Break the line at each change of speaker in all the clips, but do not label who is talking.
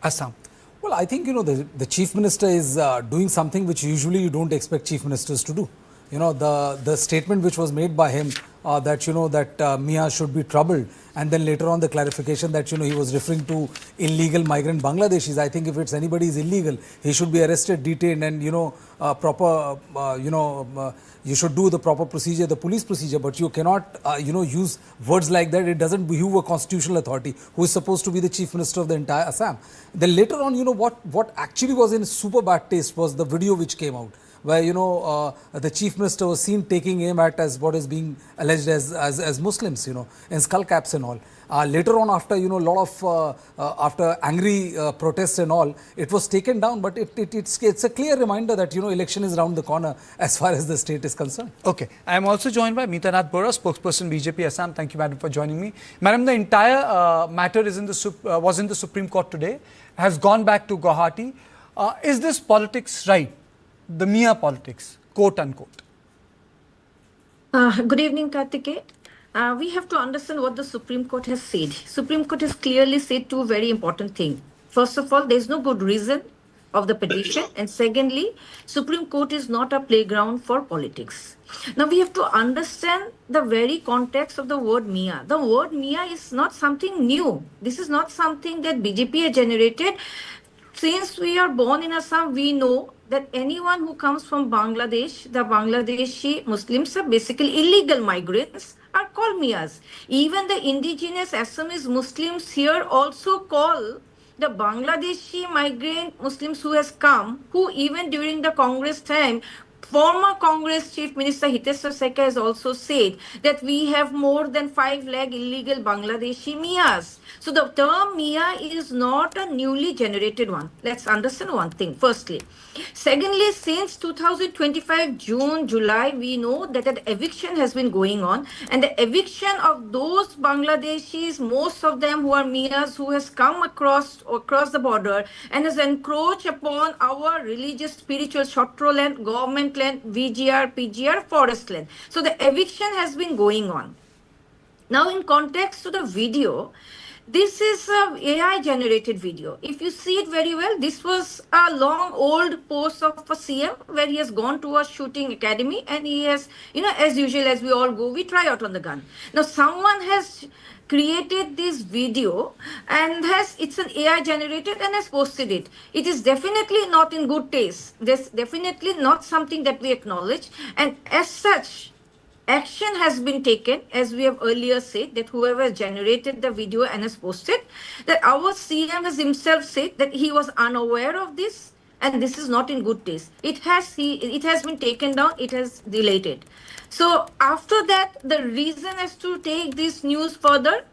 Assam. Well, I think, the Chief Minister is doing something which usually you don't expect Chief Ministers to do. The statement which was made by him that Miya should be troubled, and then later on the clarification that, he was referring to illegal migrant Bangladeshis. I think if it's anybody is illegal, he should be arrested, detained, and, you should do the proper procedure, the police procedure, but you cannot, use words like that. It doesn't behoove a constitutional authority who is supposed to be the Chief Minister of the entire Assam. Then later on, what actually was in super bad taste was the video which came out, where the Chief Minister was seen taking aim at as what is being alleged as Muslims, in skull caps and all. Later on, after lot of after angry protests and all, it was taken down. But it's a clear reminder that election is around the corner as far as the state is concerned.
Okay, I am also joined by Meeta Nath Bora, spokesperson BJP Assam. Thank you, madam, for joining me. Madam, the entire matter is was in the Supreme Court today, has gone back to Gauhati. Is this politics right? The Miya politics, quote unquote.
Good evening, Kartikeya. We have to understand what the Supreme Court has said. Supreme Court has clearly said two very important things. First of all, there is no good reason of the petition. And secondly, Supreme Court is not a playground for politics. Now, we have to understand the very context of the word Miya. The word Miya is not something new. This is not something that BJP has generated. Since we are born in Assam, we know that anyone who comes from Bangladesh, the Bangladeshi Muslims are basically illegal migrants, are called Miyas. Even the indigenous Assamese Muslims here also call the Bangladeshi migrant Muslims who has come, who even during the Congress time, former Congress Chief Minister Hiteswar Seka has also said that we have more than 5 lakh illegal Bangladeshi Miyas. So the term Miya is not a newly generated one. Let's understand one thing, firstly. Secondly, since 2025 June, July, we know that an eviction has been going on, and the eviction of those Bangladeshis, most of them who are Miyas, who has come across the border and has encroached upon our religious, spiritual, Shatro land, government land, VGR, PGR, forest land. So the eviction has been going on. Now, in context to the video, this is a AI generated video. If you see it very well, this was a long old post of a CM where he has gone to a shooting academy and he has, as usual, as we all go, we try out on the gun. Now, someone has created this video and it's an AI generated and has posted it. It is definitely not in good taste. This definitely not something that we acknowledge. And as such, action has been taken, as we have earlier said, that whoever generated the video and has posted, that our CM has himself said that he was unaware of this and this is not in good taste. It has been taken down, it has deleted. So after that, the reason as to take this news further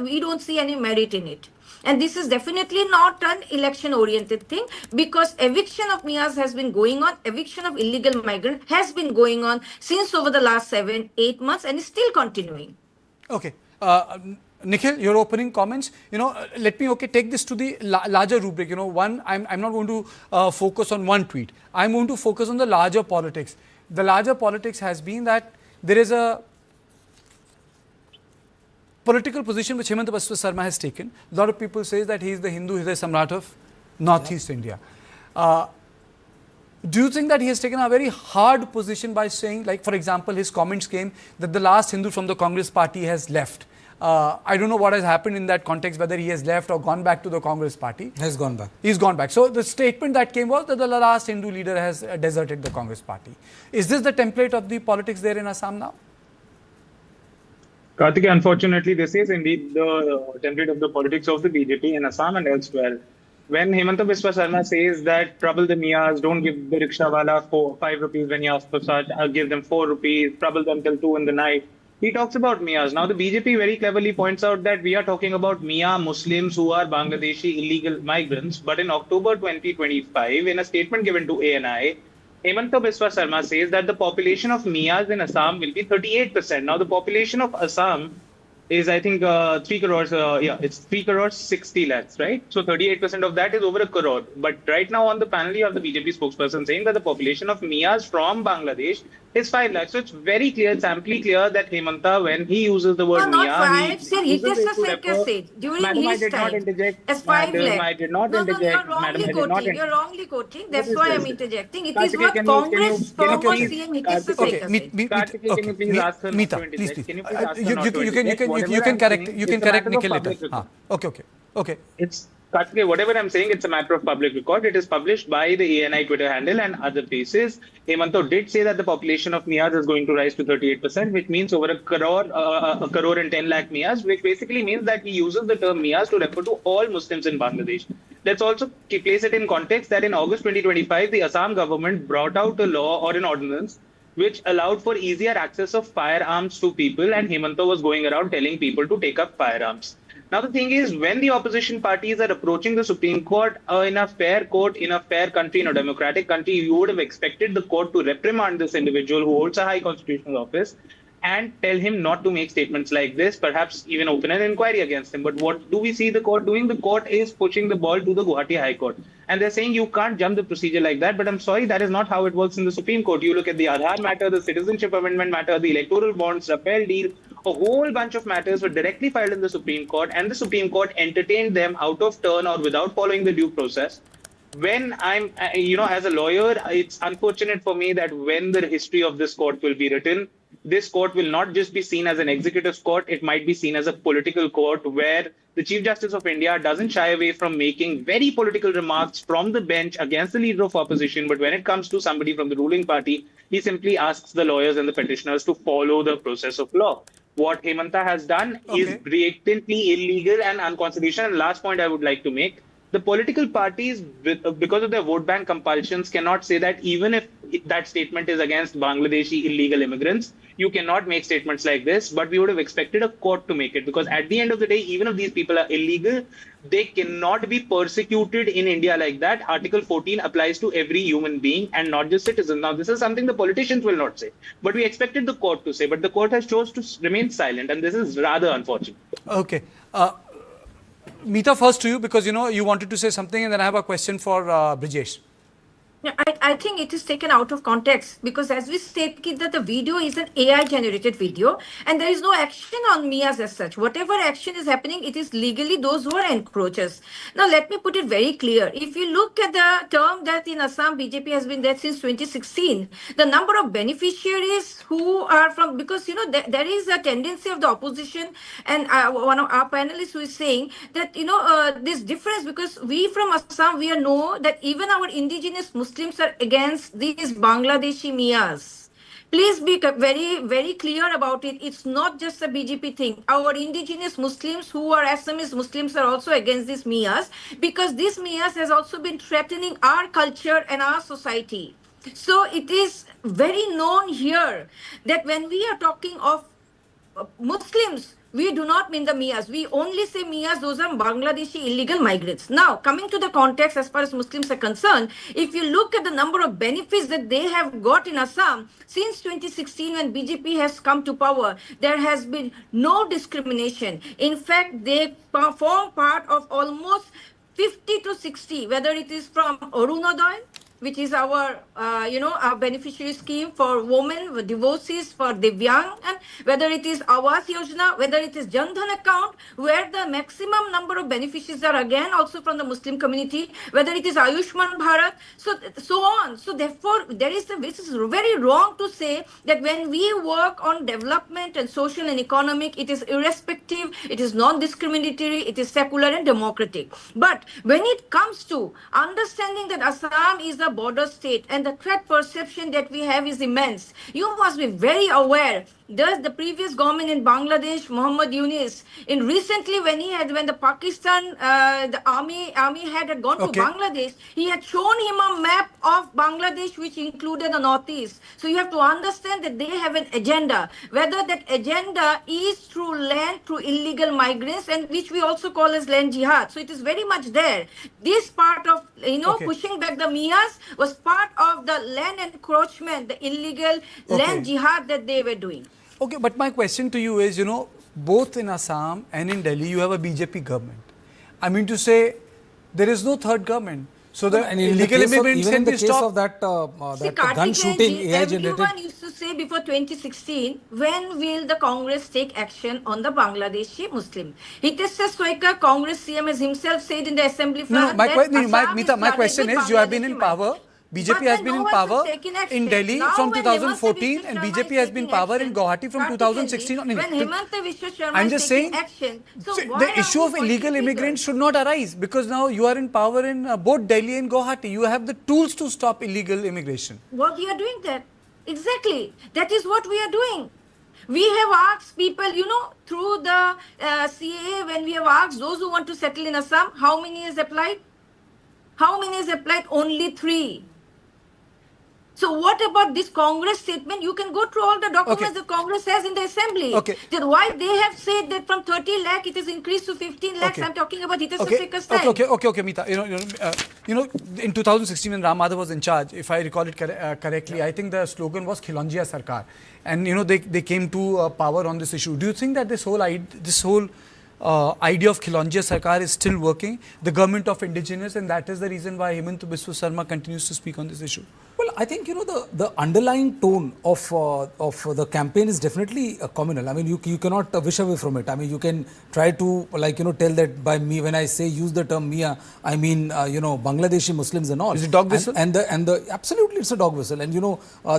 we don't see any merit in it. And this is definitely not an election-oriented thing, because eviction of Miyas has been going on, eviction of illegal migrants has been going on since over the last 7-8 months and is still continuing.
Okay. Nikhil, your opening comments, let me take this to the larger rubric. One, I'm not going to focus on one tweet. I'm going to focus on the larger politics. The larger politics has been that there is a political position which Himanta Biswa Sarma has taken. A lot of people say that he is the Hindu Hriday Samrat of Northeast India. Do you think that he has taken a very hard position by saying, like, for example, his comments came that the last Hindu from the Congress party has left. I don't know what has happened in that context, whether he has left or gone back to the Congress party.
Has gone back.
He's gone back. So the statement that came was that the last Hindu leader has deserted the Congress party. Is this the template of the politics there in Assam now?
Kartikeya, unfortunately, this is indeed the template of the politics of the BJP in Assam and elsewhere. When Himanta Biswa Sarma says that trouble the Miyas, don't give the rickshawala 5 rupees when you ask for such, give them 4 rupees, trouble them till 2 in the night. He talks about Miyas. Now, the BJP very cleverly points out that we are talking about Miya Muslims who are Bangladeshi illegal migrants. But in October 2025, in a statement given to ANI, Himanta Biswa Sarma says that the population of Miyas in Assam will be 38%. Now, the population of Assam is I think 3 crores. Yeah, it's 3 crores 60 lakhs, right? So 38% of that is over a crore. But right now on the panel, you have the BJP spokesperson saying that the population of Miyas from Bangladesh is 5 lakhs. So it's very clear, it's amply clear that Himanta, when he uses the word
No, not
Miya, he
five. Sir,
uses it
Hitler
to
Shaker
refer.
said during
Madam, I
his
did not
time
interject.
as 5
Madam,
lakh.
I did not
No,
interject.
you're
Madam,
wrongly
I did not
quoting.
interject.
You're wrongly quoting.
What
That's
is
why
this?
I'm interjecting. It is
Kartikeya,
what Congress
Okay,
former
okay.
CM Himanta
Kartikeya,
Shaker said.
Kartikeya, can
Okay,
you please ask her not
Meeta,
to
please,
interject?
please.
Can you please ask her not to
You can,
interject?
you
Whatever
can
I'm
correct,
saying,
you can
it's a
correct
matter of
Nikhil later.
public record.
Okay, okay, okay.
It's Kartikeya, whatever I'm saying, it's a matter of public record. It is published by the ANI Twitter handle and other places. Hemanto did say that the population of Miyas is going to rise to 38%, which means over a crore and 10 lakh Miyas, which basically means that he uses the term Miyas to refer to all Muslims in Bangladesh. Let's also place it in context that in August 2025, the Assam government brought out a law or an ordinance which allowed for easier access of firearms to people, and Himanta was going around telling people to take up firearms. Now, the thing is, when the opposition parties are approaching the Supreme Court in a fair court, in a fair country, in a democratic country, you would have expected the court to reprimand this individual who holds a high constitutional office and tell him not to make statements like this, perhaps even open an inquiry against him. But what do we see the court doing? The court is pushing the ball to the Gauhati High Court. And they're saying you can't jump the procedure like that. But I'm sorry, that is not how it works in the Supreme Court. You look at the Aadhaar matter, the citizenship amendment matter, the electoral bonds, Rafael deal, a whole bunch of matters were directly filed in the Supreme Court, and the Supreme Court entertained them out of turn or without following the due process. When as a lawyer, it's unfortunate for me that when the history of this court will be written, this court will not just be seen as an executive court, it might be seen as a political court where the Chief Justice of India doesn't shy away from making very political remarks from the bench against the leader of opposition. But when it comes to somebody from the ruling party, he simply asks the lawyers and the petitioners to follow the process of law. What Hemanta has done is blatantly illegal and unconstitutional. And last point I would like to make, the political parties, because of their vote bank compulsions, cannot say that even if that statement is against Bangladeshi illegal immigrants, you cannot make statements like this. But we would have expected a court to make it, because at the end of the day, even if these people are illegal, they cannot be persecuted in India like that. Article 14 applies to every human being and not just citizens. Now, this is something the politicians will not say, but we expected the court to say. But the court has chosen to remain silent, and this is rather unfortunate.
Okay. Meeta, first to you, because you wanted to say something, and then I have a question for Brijesh.
Yeah, I think it is taken out of context, because as we said that the video is an AI generated video and there is no action on Miyas as such. Whatever action is happening, it is legally those who are encroachers. Now let me put it very clear. If you look at the term that in Assam BJP has been there since 2016, the number of beneficiaries who are from, because there is a tendency of the opposition, and one of our panelists who is saying that this difference, because we from Assam, we know that even our indigenous Muslims are against these Bangladeshi Miyas. Please be very, very clear about it. It's not just a BJP thing. Our indigenous Muslims who are Assamese Muslims are also against these Miyas, because these Miyas has also been threatening our culture and our society. So it is very known here that when we are talking of Muslims, we do not mean the Miyas. We only say Miyas, those are Bangladeshi illegal migrants. Now, coming to the context as far as Muslims are concerned, if you look at the number of benefits that they have got in Assam, since 2016 when BJP has come to power, there has been no discrimination. In fact, they form part of almost 50 to 60, whether it is from Arunodaya, which is our, our beneficiary scheme for women, divorcees, for Divyang, and whether it is Awaisi Yojana, whether it is Jan Dhan account, where the maximum number of beneficiaries are again also from the Muslim community, whether it is Ayushman Bharat, so on. So therefore, this is very wrong to say that when we work on development and social and economic, it is irrespective, it is non-discriminatory, it is secular and democratic. But when it comes to understanding that Assam is a border state and the threat perception that we have is immense, you must be very aware. Does the previous government in Bangladesh, Muhammad Yunus, in recently when the Pakistan, the army had gone to Bangladesh, he had shown him a map of Bangladesh which included the northeast. So you have to understand that they have an agenda. Whether that agenda is through land, through illegal migrants, and which we also call as land jihad. So it is very much there. This part of pushing back the Miyas was part of the land encroachment, the illegal land jihad that they were doing.
Okay, but my question to you is, both in Assam and in Delhi, you have a BJP government. I mean to say, there is no third government. So the
And in the
illegal
case of,
immigrants
even
can
in the
be
case
stopped.
of that,
See,
that gun
Kartikeya
shooting
ji,
AI generated.
everyone used to say before 2016, when will the Congress take action on the Bangladeshi Muslim? Hitesh Soika, Congress CM, has himself said in the assembly floor
No, my,
that
que- no, my,
Assam is
Meeta, my
flooded
question
with
is, you have been in
Bangladeshi
power.
migrants.
BJP
But
has
then
been
no
in
one
power
was taking action.
in Delhi
Now
from
when
2014
Himanta
and
Biswa Sarma
BJP
is
has been in
taking
power in
action,
Gauhati from
Kartikeya
2016
ji,
only.
when Himanta Biswa Sarma
I'm
is
just
taking
saying,
action, so
see,
why
the
are
issue
we
of
pointing
illegal
fingers?
immigrants should not arise because now you are in power in both Delhi and Gauhati. You have the tools to stop illegal immigration.
What we are doing that. Exactly. That is what we are doing. We have asked people, through the CAA, when we have asked those who want to settle in Assam, how many has applied? How many has applied? Only 3. So what about this Congress statement? You can go through all the documents that Congress has in the assembly.
Okay.
That why they have said that from 30 lakh it is increased to 15 lakhs.
Okay.
I'm talking about Hitesh
Okay,
Soika's
okay,
time.
okay, Meeta. In 2016 when Ram Madhav was in charge, if I recall it correctly, I think the slogan was Khilonjiya Sarkar, and they came to power on this issue. Do you think that this whole idea of Khilonjiya Sarkar is still working, the government of indigenous, and that is the reason why Himanta Biswa Sarma continues to speak on this issue?
Well, I think the underlying tone of the campaign is definitely communal. I mean, you cannot wish away from it. I mean, you can try to tell that by me when I say use the term Miya, I mean Bangladeshi Muslims and all.
Is it dog whistle?
And the absolutely it's a dog whistle. And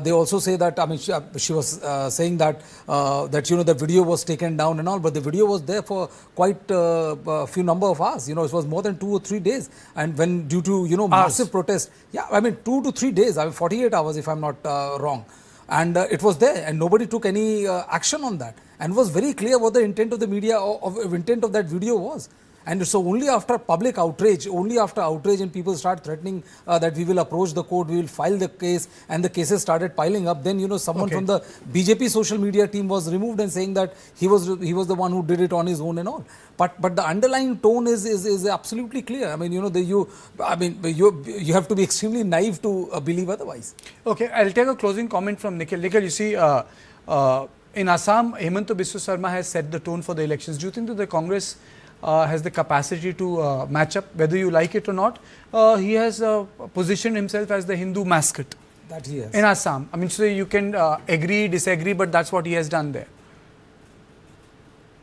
they also say that, I mean, she was saying that the video was taken down and all, but the video was there for quite a few number of hours. It was more than 2 or 3 days, and when due to massive protest, I mean 2 to 3 days. I mean 48 hours if I'm not wrong, and it was there, and nobody took any action on that, and it was very clear what the intent of the media intent of that video was. And so only after public outrage, and people start threatening that we will approach the court, we will file the case, and the cases started piling up, then someone from the BJP social media team was removed and saying that he was the one who did it on his own and all. But the underlying tone is absolutely clear. I mean, you have to be extremely naive to believe otherwise.
Okay, I'll take a closing comment from Nikhil. Nikhil, you see, in Assam, Himanta Biswa Sarma has set the tone for the elections. Do you think that the Congress has the capacity to match up, whether you like it or not? He has positioned himself as the Hindu mascot.
That he has.
In Assam. I mean, so you can agree, disagree, but that's what he has done there.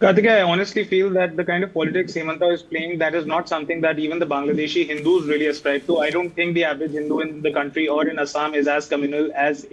Kartikeya, I honestly feel that the kind of politics Himanta is playing, that is not something that even the Bangladeshi Hindus really ascribe to. I don't think the average Hindu in the country or in Assam is as communal as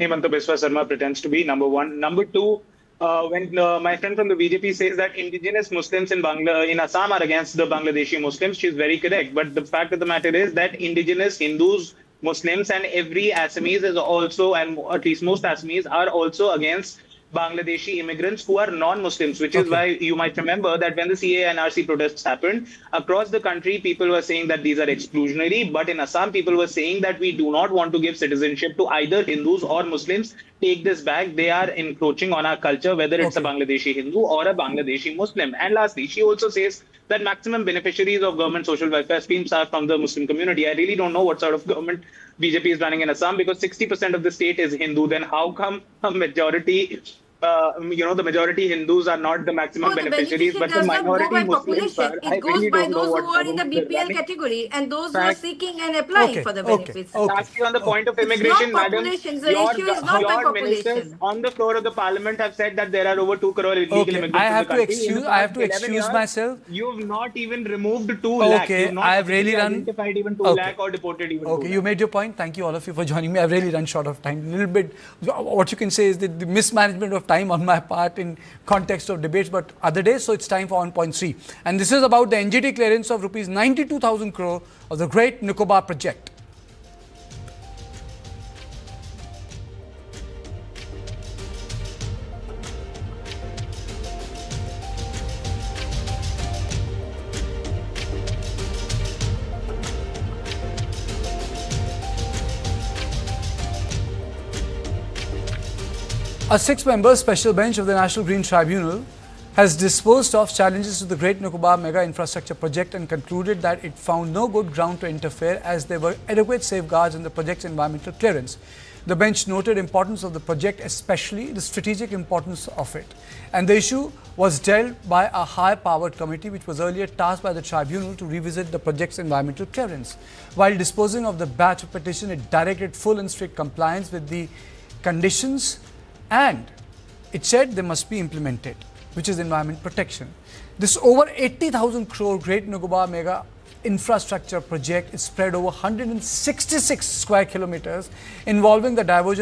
Himanta Biswa Sarma pretends to be, number one. Number two, when my friend from the BJP says that indigenous Muslims in Assam are against the Bangladeshi Muslims, she's very correct. But the fact of the matter is that indigenous Hindus, Muslims, and every Assamese is also, and at least most Assamese, are also against Bangladeshi immigrants who are non-Muslims, which is why you might remember that when the CA and RC protests happened, across the country, people were saying that these are exclusionary. But in Assam, people were saying that we do not want to give citizenship to either Hindus or Muslims. Take this back. They are encroaching on our culture, whether it's a Bangladeshi Hindu or a Bangladeshi Muslim. And lastly, she also says that maximum beneficiaries of government social welfare schemes are from the Muslim community. I really don't know what sort of government BJP is running in Assam, because 60% of the state is Hindu. Then how come a majority, the majority Hindus are not the maximum beneficiaries, but the minority Muslims are?
It goes by those who are in the BPL category and those who are seeking and applying for the benefits.
Lastly, on the point of immigration, madam, your ministers on the floor of the parliament have said that there are over 2 crore illegal immigrants
I
in the country.
have to excuse myself.
You've not even removed 2 lakh.
I have really
identified even 2 lakh or deported even 2 lakh.
You made your point. Thank you all of you for joining me. I've really run short of time. A little bit, what you can say is that the mismanagement of time on my part in context of debates, but other days, so it's time for 1.3. And this is about the NGT clearance of rupees 92,000 crore of the Great Nicobar project. A 6-member special bench of the National Green Tribunal has disposed of challenges to the Great Nicobar mega infrastructure project and concluded that it found no good ground to interfere as there were adequate safeguards in the project's environmental clearance. The bench noted importance of the project, especially the strategic importance of it. And the issue was dealt by a high-powered committee which was earlier tasked by the tribunal to revisit the project's environmental clearance. While disposing of the batch of petition, it directed full and strict compliance with the conditions and it said they must be implemented, which is environment protection. This over 80,000 crore Great Nicobar mega infrastructure project is spread over 166 square kilometers involving the diversion